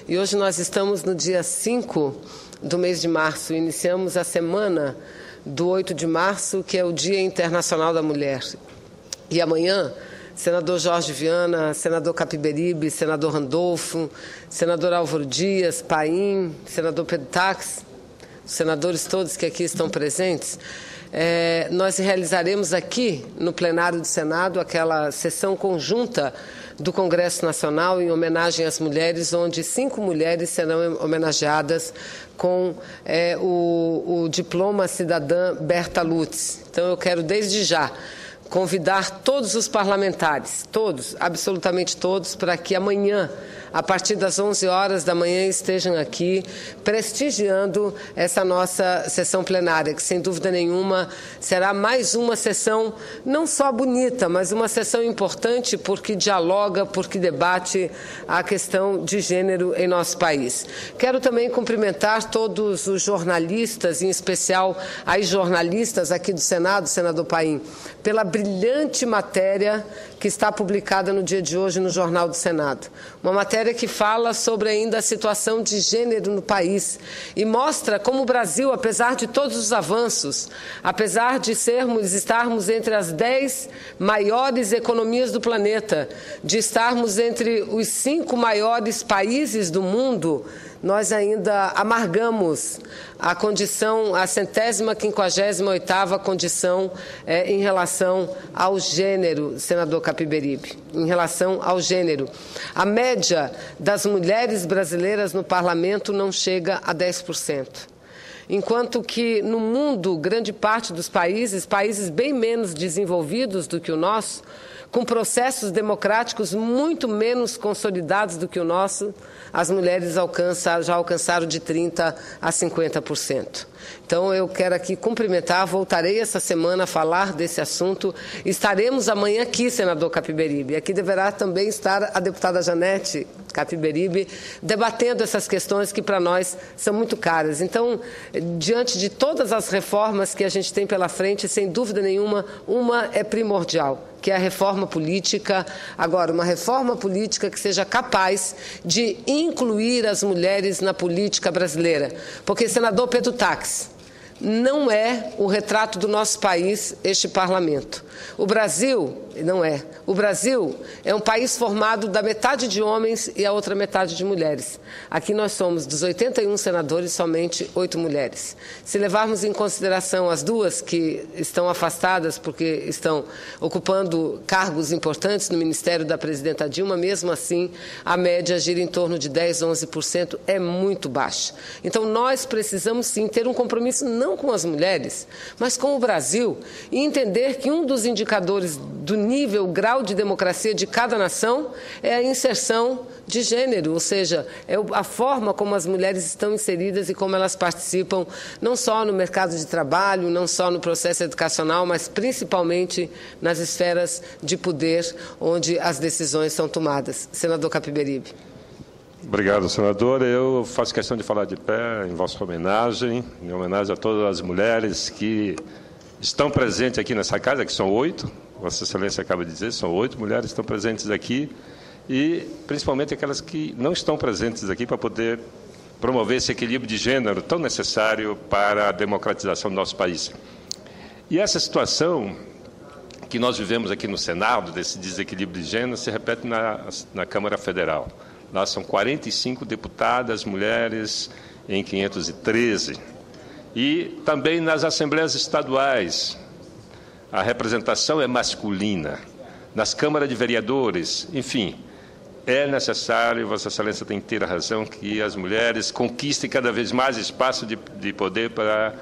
E hoje nós estamos no dia 5 do mês de março. Iniciamos a semana do 8 de março, que é o Dia Internacional da Mulher. E amanhã, senador Jorge Viana, senador Capiberibe, senador Randolfo, senador Álvaro Dias, Paim, senador Pedro Tax, os senadores todos que aqui estão presentes, nós realizaremos aqui no plenário do Senado aquela sessão conjunta do Congresso Nacional em homenagem às mulheres, onde 5 mulheres serão homenageadas com o diploma cidadã Berta Lutz. Então eu quero desde já convidar todos os parlamentares, todos, absolutamente todos, para que amanhã, a partir das 11 horas da manhã, estejam aqui prestigiando essa nossa sessão plenária, que sem dúvida nenhuma será mais uma sessão não só bonita, mas uma sessão importante porque dialoga, porque debate a questão de gênero em nosso país. Quero também cumprimentar todos os jornalistas, em especial as jornalistas aqui do Senado, senador Paim, pela brilhante matéria que está publicada no dia de hoje no Jornal do Senado. Uma matéria que fala sobre ainda a situação de gênero no país e mostra como o Brasil, apesar de todos os avanços, apesar de estarmos entre as 10 maiores economias do planeta, de estarmos entre os 5 maiores países do mundo, nós ainda amargamos a condição, a 158ª condição em relação ao gênero, senador Capiberibe, em relação ao gênero. A média das mulheres brasileiras no parlamento não chega a 10%. Enquanto que no mundo, grande parte dos países bem menos desenvolvidos do que o nosso, com processos democráticos muito menos consolidados do que o nosso, as mulheres já alcançaram de 30% a 50%. Então, eu quero aqui cumprimentar, voltarei essa semana a falar desse assunto. Estaremos amanhã aqui, senador Capiberibe. Aqui deverá também estar a deputada Janete Capiberibe, debatendo essas questões que para nós são muito caras. Então, diante de todas as reformas que a gente tem pela frente, sem dúvida nenhuma, uma é primordial, que é a reforma política. Agora, uma reforma política que seja capaz de incluir as mulheres na política brasileira. Porque, senador Pedro Tax, não é o retrato do nosso país este parlamento. O Brasil não é. O Brasil é um país formado da metade de homens e a outra metade de mulheres. Aqui nós somos, dos 81 senadores, somente 8 mulheres. Se levarmos em consideração as 2 que estão afastadas porque estão ocupando cargos importantes no Ministério da Presidenta Dilma, mesmo assim, a média gira em torno de 10%, 11%, é muito baixa. Então, nós precisamos, sim, ter um compromisso não com as mulheres, mas com o Brasil, e entender que um dos indicadores do nível, grau de democracia de cada nação é a inserção de gênero, ou seja, é a forma como as mulheres estão inseridas e como elas participam, não só no mercado de trabalho, não só no processo educacional, mas principalmente nas esferas de poder onde as decisões são tomadas. Senador Capiberibe. Obrigado, senador. Eu faço questão de falar de pé em vossa homenagem, em homenagem a todas as mulheres que estão presentes aqui nessa casa, que são 8, Vossa Excelência acaba de dizer, são 8 mulheres que estão presentes aqui, e principalmente aquelas que não estão presentes aqui para poder promover esse equilíbrio de gênero tão necessário para a democratização do nosso país. E essa situação que nós vivemos aqui no Senado, desse desequilíbrio de gênero, se repete na Câmara Federal. Lá são 45 deputadas mulheres em 513. E também nas assembleias estaduais, a representação é masculina. Nas câmaras de vereadores, enfim, é necessário, Vossa Excelência tem inteira razão, que as mulheres conquistem cada vez mais espaço de poder para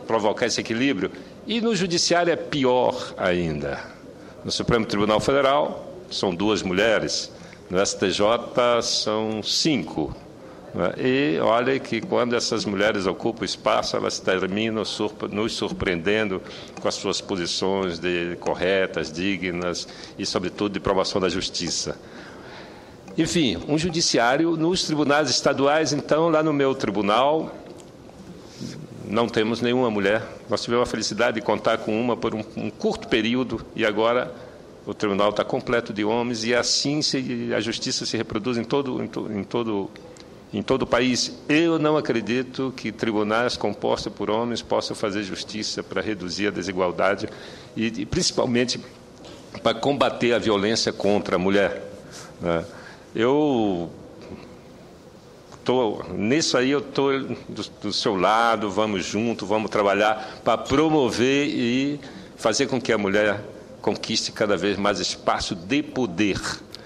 provocar esse equilíbrio. E no Judiciário é pior ainda. No Supremo Tribunal Federal são 2 mulheres. No STJ são 5. E olha que quando essas mulheres ocupam espaço, elas terminam nos surpreendendo com as suas posições corretas, dignas e, sobretudo, de promoção da justiça. Enfim, um judiciário nos tribunais estaduais, então, lá no meu tribunal, não temos nenhuma mulher. Nós tivemos a felicidade de contar com uma por um curto período e agora o tribunal está completo de homens e assim a justiça se reproduz em todo em todo o país. Eu não acredito que tribunais compostos por homens possam fazer justiça para reduzir a desigualdade e principalmente para combater a violência contra a mulher, né? Nisso aí eu estou do seu lado, vamos junto, vamos trabalhar para promover e fazer com que a mulher conquiste cada vez mais espaço de poder.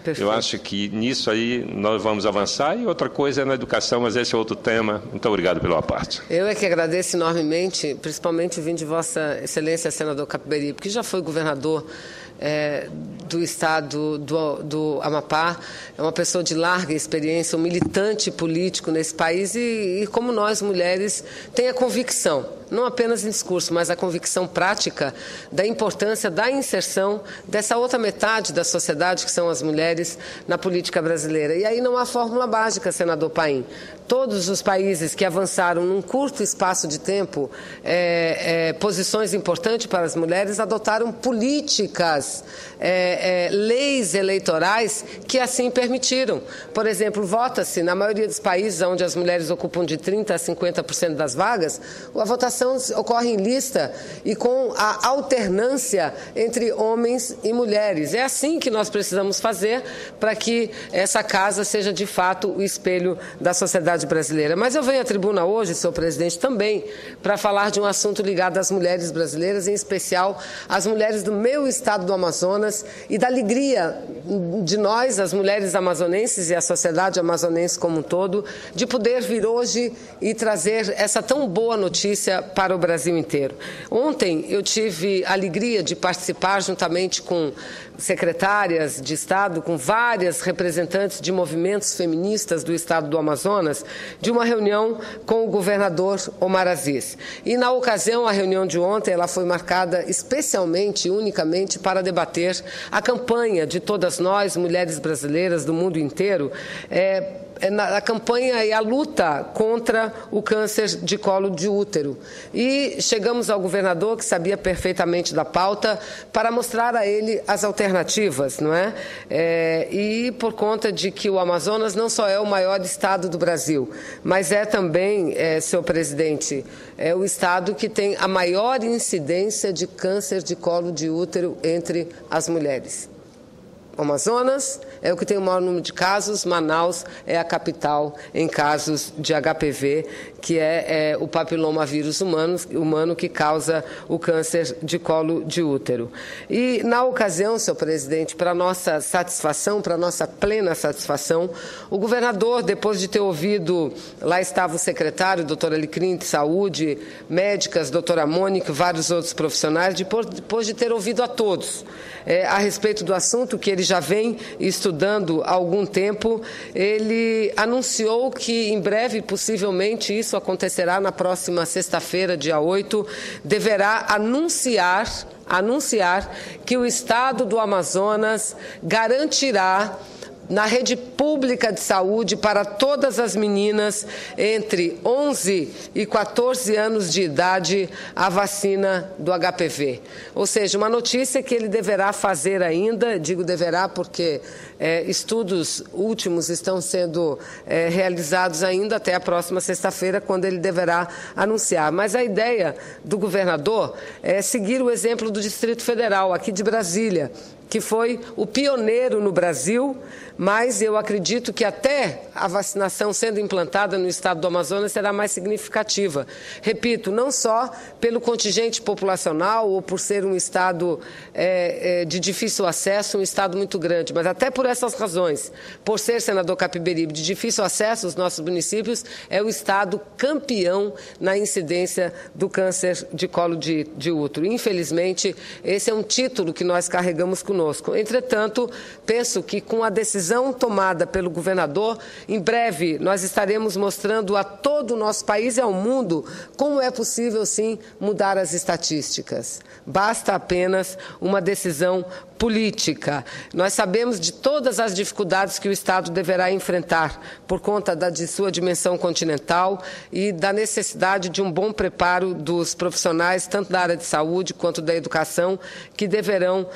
Perfeito. Eu acho que nisso aí nós vamos avançar. E outra coisa é na educação, mas esse é outro tema. Muito obrigado pela parte. Eu é que agradeço enormemente, principalmente vindo de Vossa Excelência, senador Capiberibe, que já foi governador do estado do Amapá, é uma pessoa de larga experiência, um militante político nesse país e como nós, mulheres, tem a convicção, não apenas em discurso, mas a convicção prática da importância da inserção dessa outra metade da sociedade, que são as mulheres, na política brasileira. E aí não há fórmula mágica, senador Paim. Todos os países que avançaram num curto espaço de tempo, posições importantes para as mulheres, adotaram políticas, leis eleitorais que assim permitiram. Por exemplo, vota-se, na maioria dos países onde as mulheres ocupam de 30% a 50% das vagas, a votação ocorre em lista e com a alternância entre homens e mulheres. É assim que nós precisamos fazer para que essa casa seja, de fato, o espelho da sociedade brasileira. Mas eu venho à tribuna hoje, senhor presidente, também para falar de um assunto ligado às mulheres brasileiras, em especial às mulheres do meu estado do Amazonas e da alegria de nós, as mulheres amazonenses e a sociedade amazonense como um todo, de poder vir hoje e trazer essa tão boa notícia para o Brasil inteiro. Ontem eu tive a alegria de participar juntamente com secretárias de Estado, com várias representantes de movimentos feministas do estado do Amazonas, de uma reunião com o governador Omar Aziz. E, na ocasião, a reunião de ontem, ela foi marcada especialmente e unicamente para debater a campanha de todas nós, mulheres brasileiras do mundo inteiro, a campanha e a luta contra o câncer de colo de útero. E chegamos ao governador, que sabia perfeitamente da pauta, para mostrar a ele as alternativas, não é? E por conta de que o Amazonas não só é o maior estado do Brasil, mas é também, senhor presidente, é o estado que tem a maior incidência de câncer de colo de útero entre as mulheres. O Amazonas é o que tem o maior número de casos, Manaus é a capital em casos de HPV, que é o papilomavírus humano que causa o câncer de colo de útero. E, na ocasião, senhor presidente, para nossa satisfação, para nossa plena satisfação, o governador, depois de ter ouvido, lá estava o secretário, doutor Alecrim, de Saúde, médicas, doutora Mônica, vários outros profissionais, depois de ter ouvido a todos a respeito do assunto que ele já vem estudando há algum tempo, ele anunciou que em breve, possivelmente, isso acontecerá na próxima sexta-feira, dia 8, deverá anunciar que o estado do Amazonas garantirá na rede pública de saúde para todas as meninas entre 11 e 14 anos de idade a vacina do HPV. Ou seja, uma notícia que ele deverá fazer ainda, digo deverá porque estudos últimos estão sendo realizados ainda até a próxima sexta-feira, quando ele deverá anunciar. Mas a ideia do governador é seguir o exemplo do Distrito Federal, aqui de Brasília, que foi o pioneiro no Brasil, mas eu acredito que até a vacinação sendo implantada no estado do Amazonas será mais significativa. Repito, não só pelo contingente populacional ou por ser um estado de difícil acesso, um estado muito grande, mas até por essas razões. Por ser, senador Capiberibe, de difícil acesso, os nossos municípios é o estado campeão na incidência do câncer de colo de útero. Infelizmente, esse é um título que nós carregamos conosco. Entretanto, penso que com a decisão tomada pelo governador, em breve nós estaremos mostrando a todo o nosso país e ao mundo como é possível, sim, mudar as estatísticas. Basta apenas uma decisão política política. Nós sabemos de todas as dificuldades que o Estado deverá enfrentar por conta de sua dimensão continental e da necessidade de um bom preparo dos profissionais, tanto da área de saúde quanto da educação, que deverão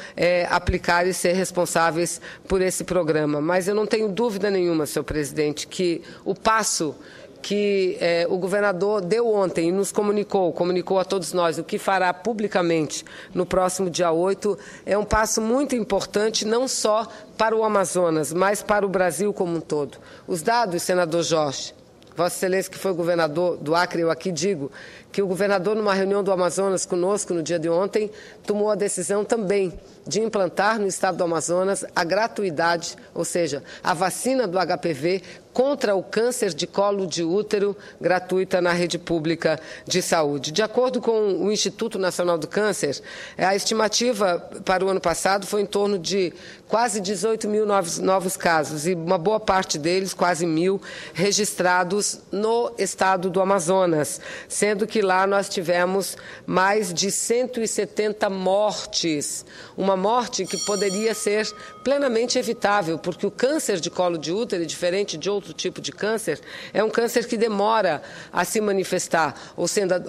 aplicar e ser responsáveis por esse programa. Mas eu não tenho dúvida nenhuma, senhor presidente, que o passo que o governador deu ontem e nos comunicou a todos nós o que fará publicamente no próximo dia 8, é um passo muito importante, não só para o Amazonas, mas para o Brasil como um todo. Os dados, senador Jorge, Vossa Excelência, que foi governador do Acre, eu aqui digo que o governador, numa reunião do Amazonas conosco no dia de ontem, tomou a decisão também de implantar no estado do Amazonas a gratuidade, ou seja, a vacina do HPV contra o câncer de colo de útero gratuita na rede pública de saúde. De acordo com o Instituto Nacional do Câncer, a estimativa para o ano passado foi em torno de quase 18 mil novos casos e uma boa parte deles, quase 1.000, registrados no estado do Amazonas, sendo que lá nós tivemos mais de 170 mortes, uma morte que poderia ser plenamente evitável, porque o câncer de colo de útero, diferente de outro tipo de câncer, é um câncer que demora a se manifestar, ou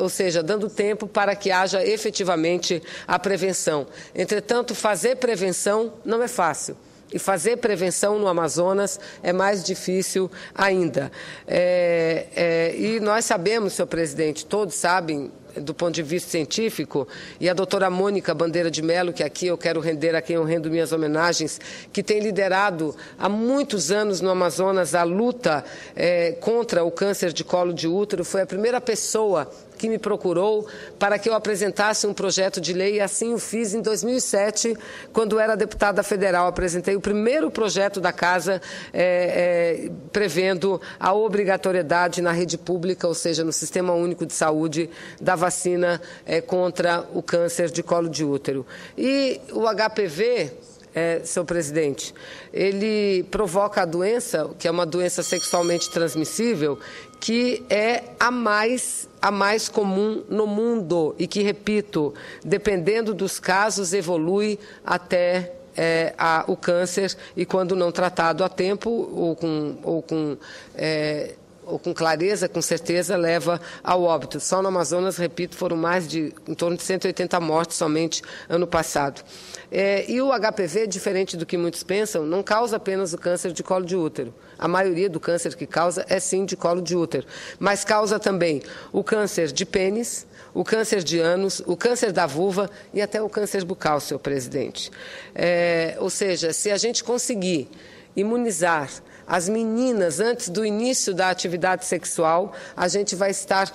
seja, dando tempo para que haja efetivamente a prevenção. Entretanto, fazer prevenção não é fácil. E fazer prevenção no Amazonas é mais difícil ainda. E nós sabemos, senhor presidente, todos sabem, do ponto de vista científico, e a doutora Mônica Bandeira de Mello, que aqui eu quero render a quem eu rendo minhas homenagens, que tem liderado há muitos anos no Amazonas a luta contra o câncer de colo de útero, foi a primeira pessoa que me procurou para que eu apresentasse um projeto de lei, e assim o fiz em 2007, quando era deputada federal. Apresentei o primeiro projeto da Casa prevendo a obrigatoriedade na rede pública, ou seja, no Sistema Único de Saúde, da vacina contra o câncer de colo de útero. E o HPV, senhor presidente, ele provoca a doença, que é uma doença sexualmente transmissível, que é a mais comum no mundo e que, repito, dependendo dos casos, evolui até o câncer e, quando não tratado a tempo ou com clareza, com certeza, leva ao óbito. Só no Amazonas, repito, foram em torno de 180 mortes somente ano passado. E o HPV, diferente do que muitos pensam, não causa apenas o câncer de colo de útero. A maioria do câncer que causa é sim de colo de útero, mas causa também o câncer de pênis, o câncer de ânus, o câncer da vulva e até o câncer bucal, senhor presidente. Ou seja, se a gente conseguir imunizar as meninas antes do início da atividade sexual,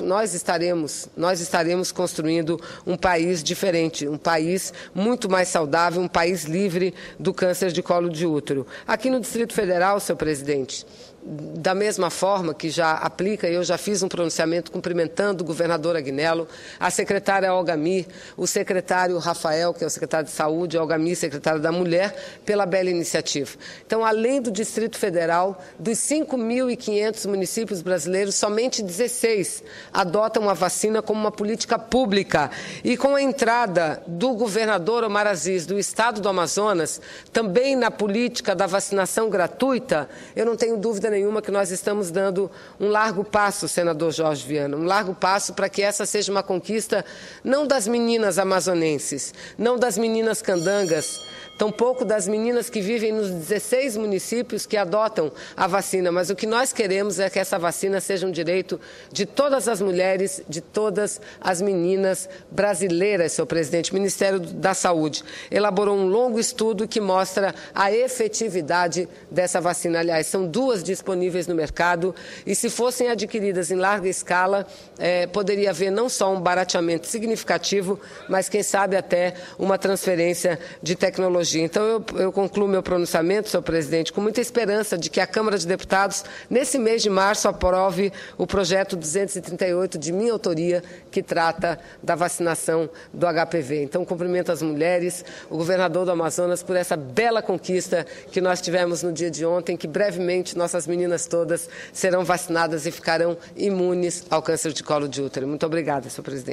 nós estaremos construindo um país diferente, um país muito mais saudável, um país livre do câncer de colo de útero. Aqui no Distrito Federal, senhor presidente, da mesma forma que já aplica, eu já fiz um pronunciamento cumprimentando o governador Agnello, a secretária Olga Mir, o secretário Rafael, que é o secretário de Saúde, a Olga Mir, secretária da Mulher, pela bela iniciativa. Então, além do Distrito Federal, dos 5.500 municípios brasileiros, somente 16 adotam a vacina como uma política pública. E com a entrada do governador Omar Aziz, do estado do Amazonas, também na política da vacinação gratuita, eu não tenho dúvida nenhuma que nós estamos dando um largo passo, senador Jorge Viana, um largo passo para que essa seja uma conquista não das meninas amazonenses, não das meninas candangas, tampouco das meninas que vivem nos 16 municípios que adotam a vacina, mas o que nós queremos é que essa vacina seja um direito de todas as mulheres, de todas as meninas brasileiras, senhor presidente. O Ministério da Saúde elaborou um longo estudo que mostra a efetividade dessa vacina. Aliás, são 2 disponíveis no mercado e, se fossem adquiridas em larga escala, poderia haver não só um barateamento significativo, mas, quem sabe, até uma transferência de tecnologia. Então, eu concluo meu pronunciamento, senhor presidente, com muita esperança de que a Câmara de Deputados, nesse mês de março, aprove o projeto 238 de minha autoria, que trata da vacinação do HPV. Então, cumprimento as mulheres, o governador do Amazonas, por essa bela conquista que nós tivemos no dia de ontem, que brevemente nossas meninas todas serão vacinadas e ficarão imunes ao câncer de colo de útero. Muito obrigada, senhor presidente.